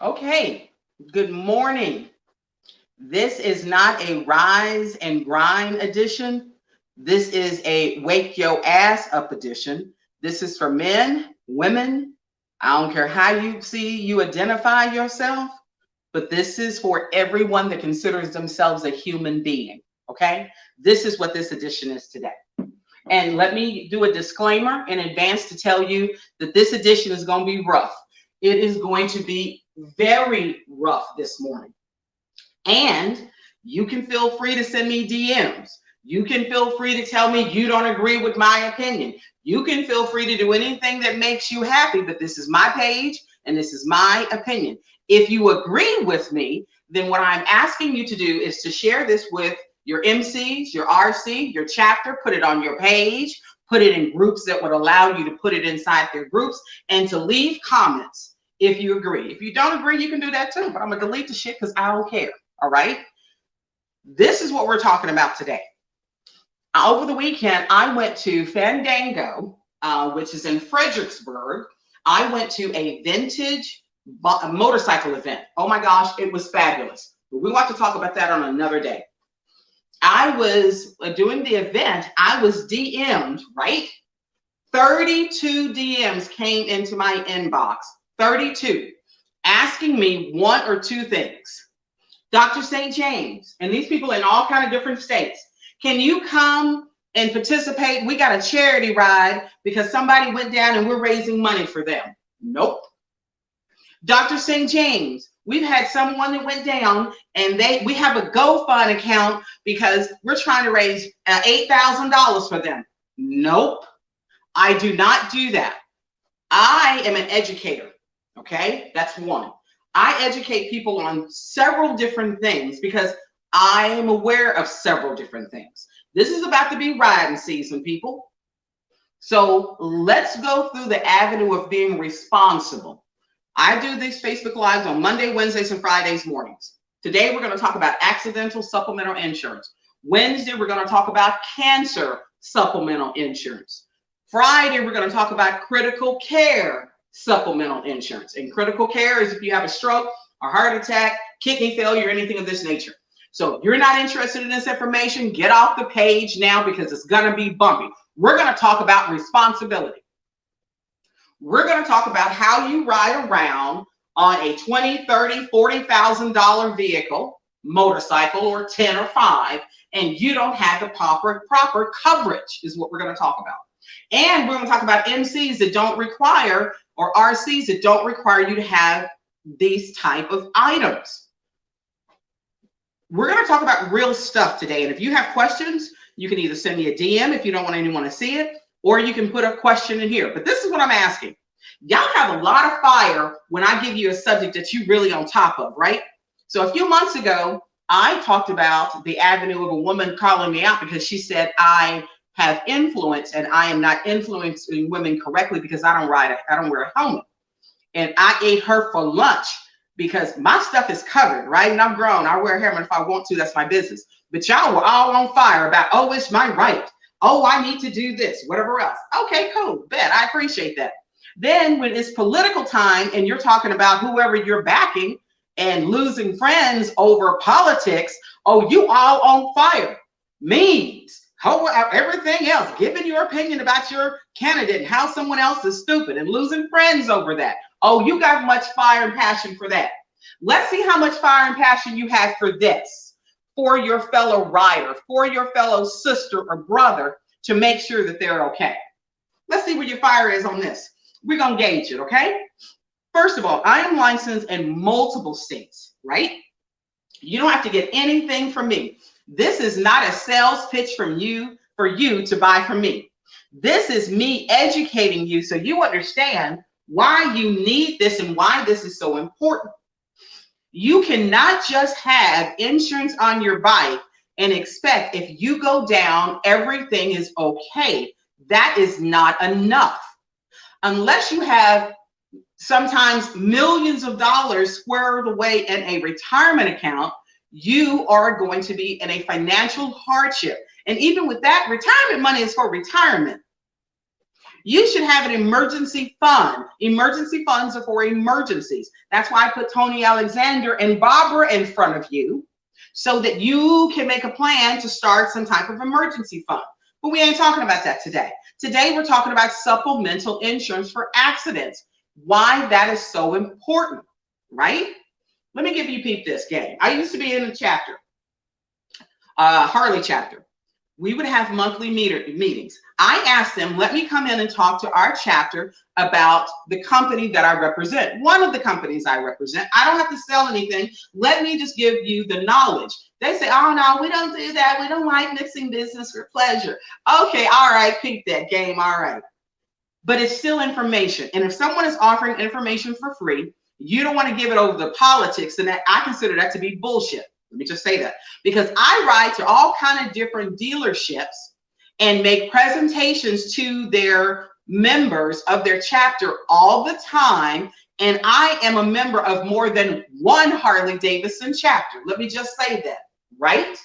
Okay, good morning. This is not a rise and grind edition. This is a wake your ass up edition. This is for men, women. I don't care how you identify yourself, but this is for everyone that considers themselves a human being. Okay? This is what this edition is today. And let me do a disclaimer in advance to tell you that this edition is going to be rough. It is going to be very rough this morning. And you can feel free to send me DMs. You can feel free to tell me you don't agree with my opinion. You can feel free to do anything that makes you happy, but this is my page and this is my opinion. If you agree with me, then what I'm asking you to do is to share this with your MCs, your RC, your chapter, put it on your page, put it in groups that would allow you to put it inside their groups, and to leave comments if you agree. If you don't agree, you can do that too, but I'm gonna delete the shit because I don't care. All right. This is what we're talking about today. Over the weekend, I went to Fandango, which is in Fredericksburg. I went to a vintage motorcycle event. Oh my gosh, it was fabulous. But we want to talk about that on another day. I was doing the event. I was DM'd, right? 32 DMs came into my inbox, 32, asking me one or two things. Dr. St. James, and these people in all kind of different states, can you come and participate? We got a charity ride because somebody went down and we're raising money for them. Nope. Dr. St. James, we've had someone that went down and we have a GoFund account because we're trying to raise $8,000 for them. Nope. I do not do that. I am an educator. Okay, that's one. I educate people on several different things because I am aware of several different things. This is about to be riding season, people. So let's go through the avenue of being responsible. I do these Facebook Lives on Monday, Wednesdays, and Fridays mornings. Today, we're going to talk about accidental supplemental insurance. Wednesday, we're going to talk about cancer supplemental insurance. Friday, we're going to talk about critical care supplemental insurance. And critical care is if you have a stroke, a heart attack, kidney failure, anything of this nature. So if you're not interested in this information, get off the page now because it's going to be bumpy. We're going to talk about responsibility. We're going to talk about how you ride around on a $20,000, $30,000, $40,000 vehicle, motorcycle, or 10 or 5, and you don't have the proper coverage is what we're going to talk about. And we're going to talk about MCs that don't require, or RCs that don't require you to have these type of items. We're going to talk about real stuff today. And if you have questions, you can either send me a DM if you don't want anyone to see it, or you can put a question in here. But this is what I'm asking. Y'all have a lot of fire when I give you a subject that you're really on top of, right? So a few months ago, I talked about the avenue of a woman calling me out because she said I have influence and I am not influencing women correctly because I don't wear a helmet. And I ate her for lunch because my stuff is covered, right? And I'm grown. I wear a helmet if I want to. That's my business. But y'all were all on fire about, oh, it's my right. Oh, I need to do this, whatever else. Okay, cool. Bet. I appreciate that. Then when it's political time and you're talking about whoever you're backing and losing friends over politics, oh, you all on fire. Memes. Everything else, giving your opinion about your candidate and how someone else is stupid and losing friends over that. Oh, you got much fire and passion for that. Let's see how much fire and passion you have for this, for your fellow rider, for your fellow sister or brother to make sure that they're okay. Let's see where your fire is on this. We're going to gauge it, okay? First of all, I am licensed in multiple states, right? You don't have to get anything from me. This is not a sales pitch from you for you to buy from me. This is me educating you so you understand why you need this and why this is so important. You cannot just have insurance on your bike and expect if you go down, everything is okay. That is not enough. Unless you have sometimes millions of dollars squared away in a retirement account, you are going to be in a financial hardship. And even with that, retirement money is for retirement. You should have an emergency fund. Emergency funds are for emergencies. That's why I put Tony Alexander and Barbara in front of you so that you can make a plan to start some type of emergency fund. But we ain't talking about that today. Today, we're talking about supplemental insurance for accidents. Why that is so important, right? Let me give you peep this game. I used to be in a chapter, Harley chapter. We would have monthly meetings. I asked them, let me come in and talk to our chapter about the company that I represent. One of the companies I represent. I don't have to sell anything. Let me just give you the knowledge. They say, oh no, we don't do that. We don't like mixing business for pleasure. Okay, all right, peep that game, all right. But it's still information. And if someone is offering information for free, you don't want to give it over the politics, and that I consider that to be bullshit. Let me just say that, because I ride to all kind of different dealerships and make presentations to their members of their chapter all the time. And I am a member of more than one Harley Davidson chapter. Let me just say that, right?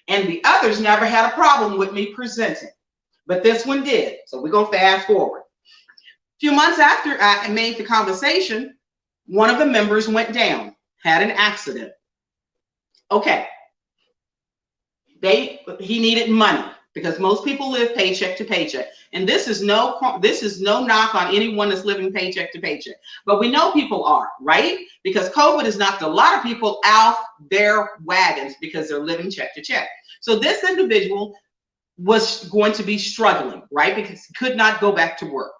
And the others never had a problem with me presenting, but this one did. So we're going to fast forward. A few months after I made the conversation, one of the members went down, had an accident. Okay, he needed money because most people live paycheck to paycheck, and this is no knock on anyone that's living paycheck to paycheck, but we know people are, right? Because COVID has knocked a lot of people off their wagons because they're living check to check. So this individual was going to be struggling, right? Because he could not go back to work.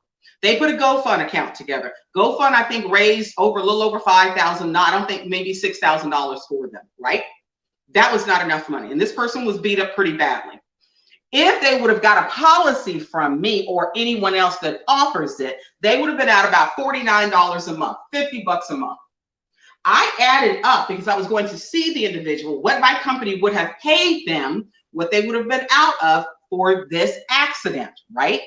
They put a GoFund account together. GoFund, I think, raised a little over $5,000. I don't think, maybe $6,000 for them, right? That was not enough money. And this person was beat up pretty badly. If they would have got a policy from me or anyone else that offers it, they would have been out about $49 a month, $50 a month. I added up because I was going to see the individual, what my company would have paid them, what they would have been out of for this accident, right?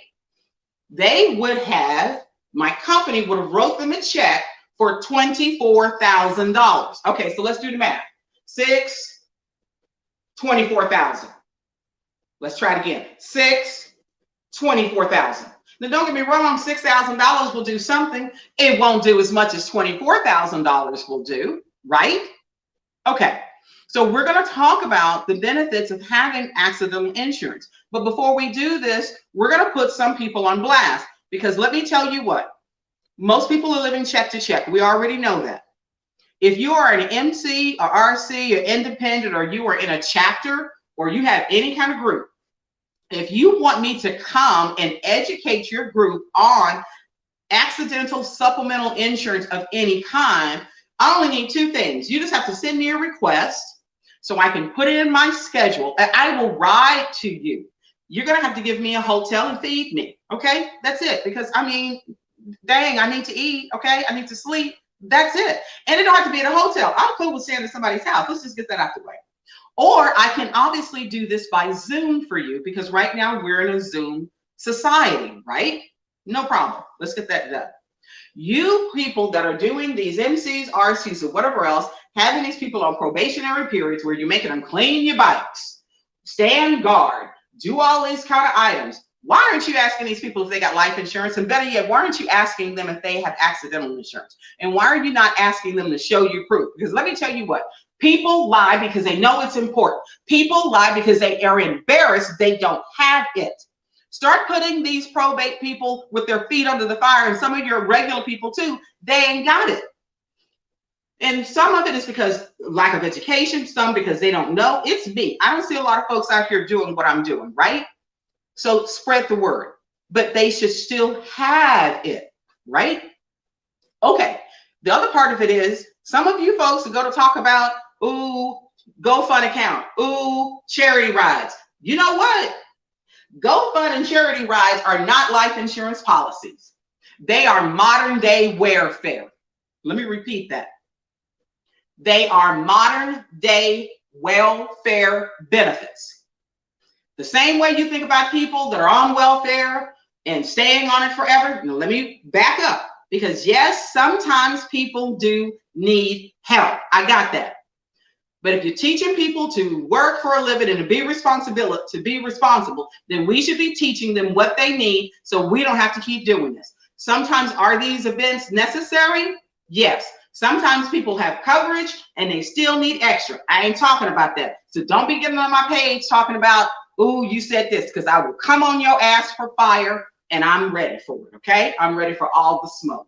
They would have, my company would have wrote them a check for $24,000. Okay, so let's do the math. 24,000. Let's try it again. 24,000. Now don't get me wrong, $6,000 will do something. It won't do as much as $24,000 will do, right? Okay, so we're going to talk about the benefits of having accidental insurance. But before we do this, we're going to put some people on blast, because let me tell you what, most people are living check to check. We already know that. If you are an MC or RC or independent, or you are in a chapter, or you have any kind of group, if you want me to come and educate your group on accidental supplemental insurance of any kind, I only need two things. You just have to send me a request so I can put it in my schedule, and I will ride to you. You're going to have to give me a hotel and feed me. Okay, that's it. Because I mean, dang, I need to eat. Okay, I need to sleep. That's it. And it don't have to be at a hotel. I'm cool with staying at somebody's house. Let's just get that out the way. Or I can obviously do this by Zoom for you, because right now we're in a Zoom society, right? No problem. Let's get that done. You people that are doing these MCs, RCs, or whatever else, having these people on probationary periods where you're making them clean your bikes, stand guard, do all these kind of items. Why aren't you asking these people if they got life insurance? And better yet, why aren't you asking them if they have accidental insurance? And why are you not asking them to show you proof? Because let me tell you what, people lie because they know it's important. People lie because they are embarrassed they don't have it. Start putting these probate people with their feet under the fire, and some of your regular people too, they ain't got it. And some of it is because lack of education, some because they don't know. It's me. I don't see a lot of folks out here doing what I'm doing, right? So spread the word, but they should still have it, right? Okay, the other part of it is, some of you folks are going to talk about, ooh, GoFund account, ooh, charity rides. You know what? GoFund and charity rides are not life insurance policies. They are modern day welfare. Let me repeat that. They are modern day welfare benefits. The same way you think about people that are on welfare and staying on it forever. Now, let me back up, because yes, sometimes people do need help. I got that. But if you're teaching people to work for a living and to be responsible, then we should be teaching them what they need so we don't have to keep doing this. Sometimes are these events necessary? Yes. Sometimes people have coverage and they still need extra. I ain't talking about that. So don't be getting on my page talking about, ooh, you said this, because I will come on your ass for fire and I'm ready for it, okay? I'm ready for all the smoke.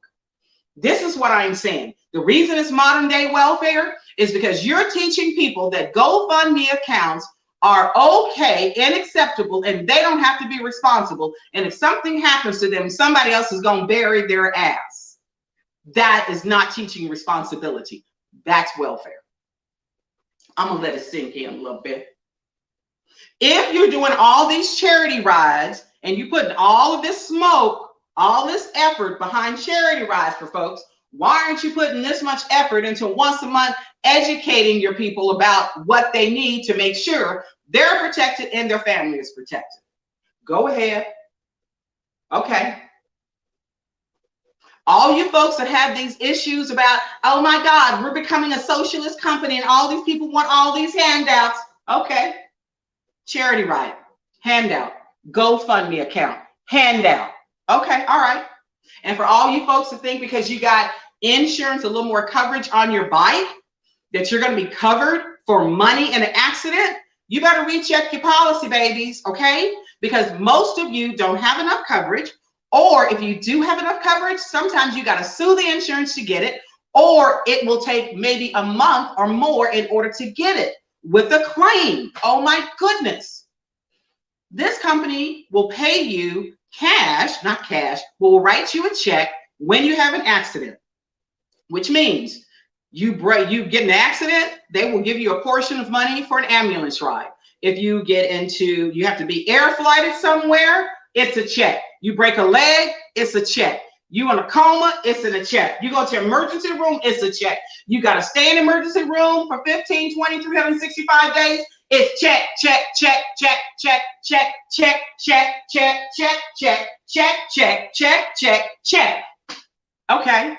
This is what I'm saying. The reason it's modern day welfare is because you're teaching people that GoFundMe accounts are okay and acceptable and they don't have to be responsible. And if something happens to them, somebody else is going to bury their ass. That is not teaching responsibility. That's welfare. I'm going to let it sink in a little bit. If you're doing all these charity rides and you putting all of this smoke, all this effort behind charity rides for folks, why aren't you putting this much effort into once a month educating your people about what they need to make sure they're protected and their family is protected? Go ahead. Okay. All you folks that have these issues about, oh my God, we're becoming a socialist company and all these people want all these handouts. Okay. Charity ride, handout, GoFundMe account, handout. Okay, all right. And for all you folks to think because you got insurance, a little more coverage on your bike, that you're going to be covered for money in an accident, you better recheck your policy, babies, okay? Because most of you don't have enough coverage, or if you do have enough coverage, sometimes you got to sue the insurance to get it, or it will take maybe a month or more in order to get it with a claim. Oh my goodness. This company will pay you cash, not cash, will write you a check when you have an accident, which means you get an accident, they will give you a portion of money for an ambulance ride. If you you have to be air flighted somewhere, it's a check. You break a leg, it's a check. You in a coma, it's in a check. You go to emergency room, it's a check. You got to stay in emergency room for 15, 20, 365 days. It's check, check, check, check, check, check, check, check, check, check, check, check, check, check, check, check. Okay.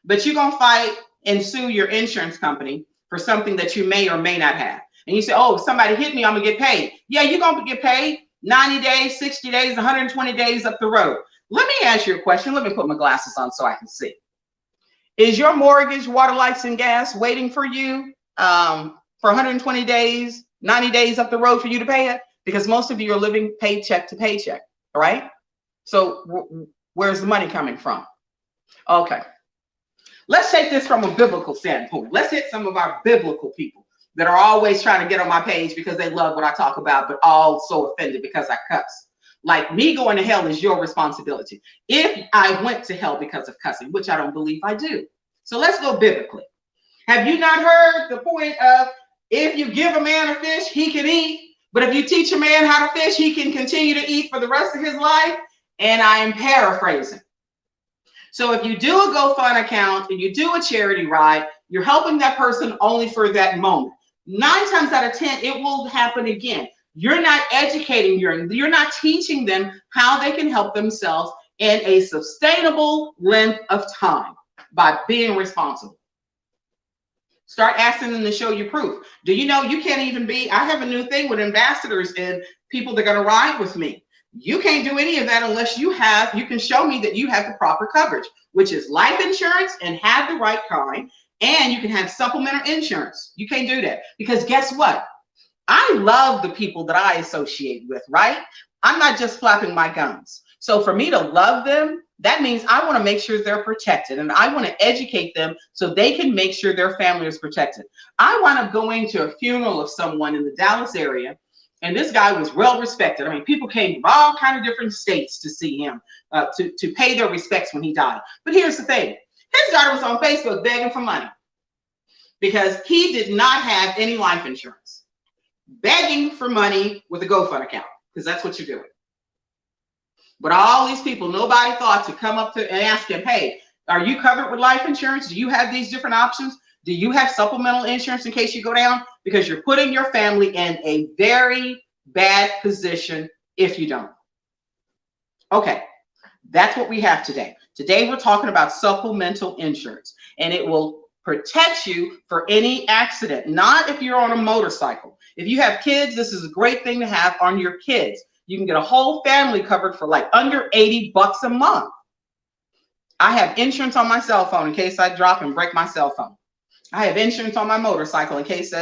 But you're going to fight and sue your insurance company for something that you may or may not have. And you say, oh, if somebody hit me, I'm going to get paid. Yeah, you're going to get paid 90 days, 60 days, 120 days up the road. Let me ask you a question. Let me put my glasses on so I can see. Is your mortgage, water, lights, and gas waiting for you for 120 days, 90 days up the road for you to pay it? Because most of you are living paycheck to paycheck, all right? So where's the money coming from? Okay. Let's take this from a biblical standpoint. Let's hit some of our biblical people that are always trying to get on my page because they love what I talk about, but all so offended because I cuss. Like, me going to hell is your responsibility. If I went to hell because of cussing, which I don't believe I do. So let's go biblically. Have you not heard the point of, if you give a man a fish, he can eat, but if you teach a man how to fish, he can continue to eat for the rest of his life? And I am paraphrasing. So if you do a GoFundMe account and you do a charity ride, you're helping that person only for that moment. 9 times out of 10, it will happen again. You're not educating, you're not teaching them how they can help themselves in a sustainable length of time by being responsible. Start asking them to show you proof. Do you know you can't even be, I have a new thing with ambassadors and people that are going to ride with me. You can't do any of that unless you can show me that you have the proper coverage, which is life insurance and have the right kind, and you can have supplemental insurance. You can't do that because guess what? I love the people that I associate with, right? I'm not just flapping my gums. So for me to love them, that means I want to make sure they're protected, and I want to educate them so they can make sure their family is protected. I wound up going to a funeral of someone in the Dallas area, and this guy was well respected. I mean, people came from all kinds of different states to see him, to pay their respects when he died. But here's the thing. His daughter was on Facebook begging for money because he did not have any life insurance. Begging for money with a GoFundMe account, because that's what you're doing. But all these people, nobody thought to come up to and ask him, hey, are you covered with life insurance? Do you have these different options? Do you have supplemental insurance in case you go down? Because you're putting your family in a very bad position if you don't. Okay, that's what we have today. Today we're talking about supplemental insurance, and it will protects you for any accident, not if you're on a motorcycle. If you have kids, this is a great thing to have on your kids. You can get a whole family covered for like under $80 a month. I have insurance on my cell phone in case I drop and break my cell phone. I have insurance on my motorcycle in case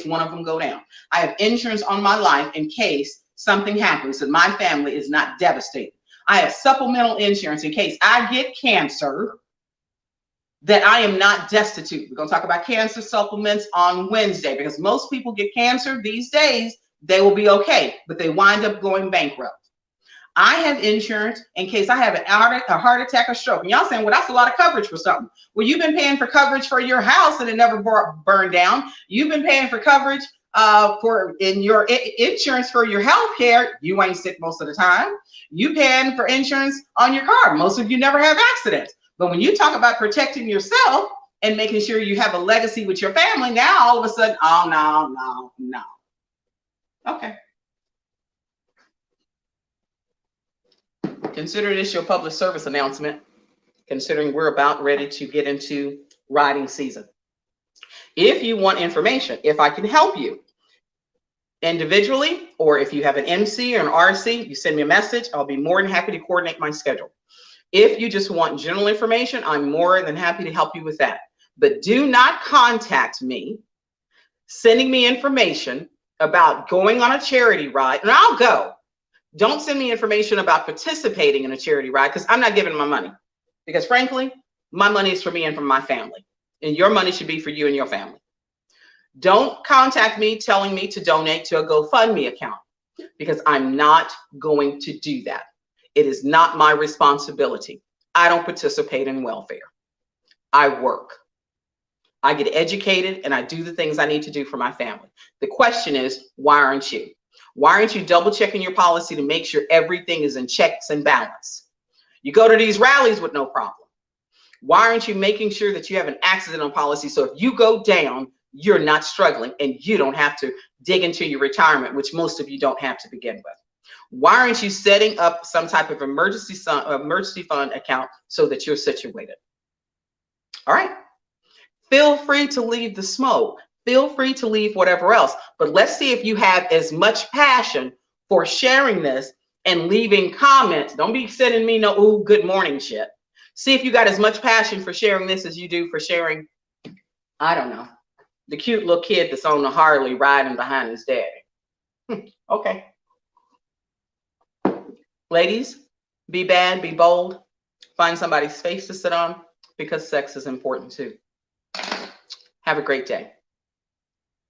one of them go down. I have insurance on my life in case something happens and my family is not devastated. I have supplemental insurance in case I get cancer, that I am not destitute. We're going to talk about cancer supplements on Wednesday, because most people get cancer these days. They will be okay, but they wind up going bankrupt. I have insurance in case I have a heart attack or stroke. And y'all saying, well, that's a lot of coverage for something. Well, you've been paying for coverage for your house and it never burned down. You've been paying for coverage in your insurance for your health care. You ain't sick most of the time. You paying for insurance on your car. Most of you never have accidents. But when you talk about protecting yourself and making sure you have a legacy with your family, now all of a sudden, oh, no. Okay. Consider this your public service announcement, considering we're about ready to get into riding season. If you want information, if I can help you individually, or if you have an MC or an RC, you send me a message. I'll be more than happy to coordinate my schedule. If you just want general information, I'm more than happy to help you with that. But do not contact me sending me information about going on a charity ride, and I'll go. Don't send me information about participating in a charity ride, because I'm not giving my money. Because frankly, my money is for me and for my family, and your money should be for you and your family. Don't contact me telling me to donate to a GoFundMe account, because I'm not going to do that. It is not my responsibility. I don't participate in welfare. I work. I get educated and I do the things I need to do for my family. The question is, why aren't you? Why aren't you double checking your policy to make sure everything is in checks and balance? You go to these rallies with no problem. Why aren't you making sure that you have an accident policy so if you go down, you're not struggling and you don't have to dig into your retirement, which most of you don't have to begin with? Why aren't you setting up some type of emergency fund account so that you're situated? All right. Feel free to leave the smoke. Feel free to leave whatever else. But let's see if you have as much passion for sharing this and leaving comments. Don't be sending me no, ooh, good morning shit. See if you got as much passion for sharing this as you do for sharing, I don't know, the cute little kid that's on the Harley riding behind his daddy. Okay. Ladies, be bad, be bold. Find somebody's face to sit on, because sex is important too. Have a great day.